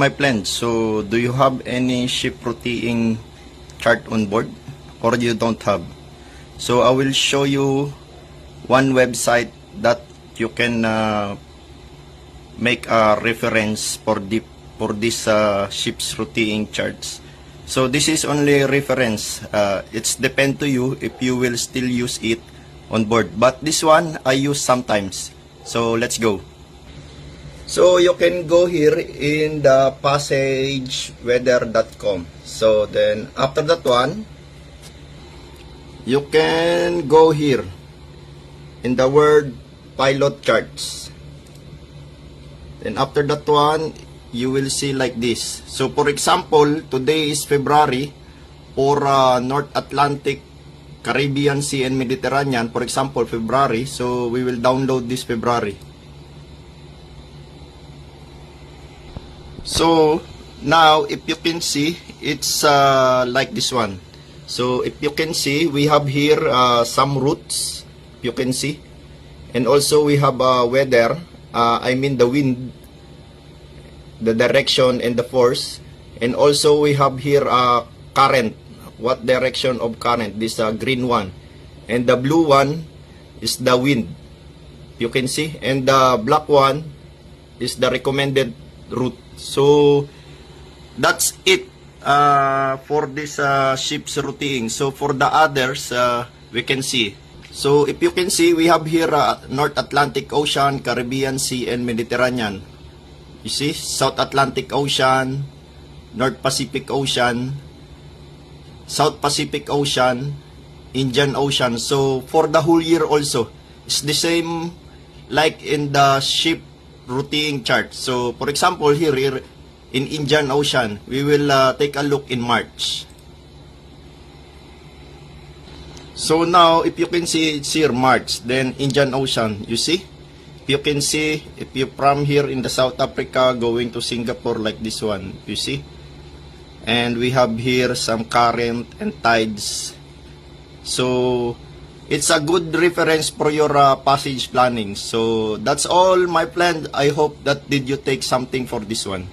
my friend, so do you have any ship routing chart on board or you don't have? So I will show you one website that you can make a reference for this ship's routing charts. So this is only reference. It's depend to you if you will still use it on board. But this one I use sometimes. So let's go. So you can go here in the passageweather.com. So then after that one, you can go here in the word pilot charts. Then after that one, you will see like this. So for example, today is February for North Atlantic, Caribbean Sea and Mediterranean. For example, February. So we will download this February. So now if you can see, it's like this one. So if you can see, we have here some routes, you can see, and also we have weather, I mean the wind, the direction and the force, and also we have here current, what direction of current, this green one, and the blue one is the wind, you can see, and the black one is the recommended route. So that's it for this ship's routing. So for the others, we can see. So if you can see, we have here North Atlantic Ocean, Caribbean Sea and Mediterranean. You see, South Atlantic Ocean, North Pacific Ocean, South Pacific Ocean, Indian Ocean. So for the whole year also, it's the same like in the ship routing chart. So for example, here in Indian Ocean, we will take a look in March. So now if you can see, it's here March, then Indian Ocean, you see, you can see if you from here in the South Africa going to Singapore, like this one, you see, and we have here some current and tides. So it's a good reference for your passage planning. So that's all, my friend. I hope that did you take something for this one.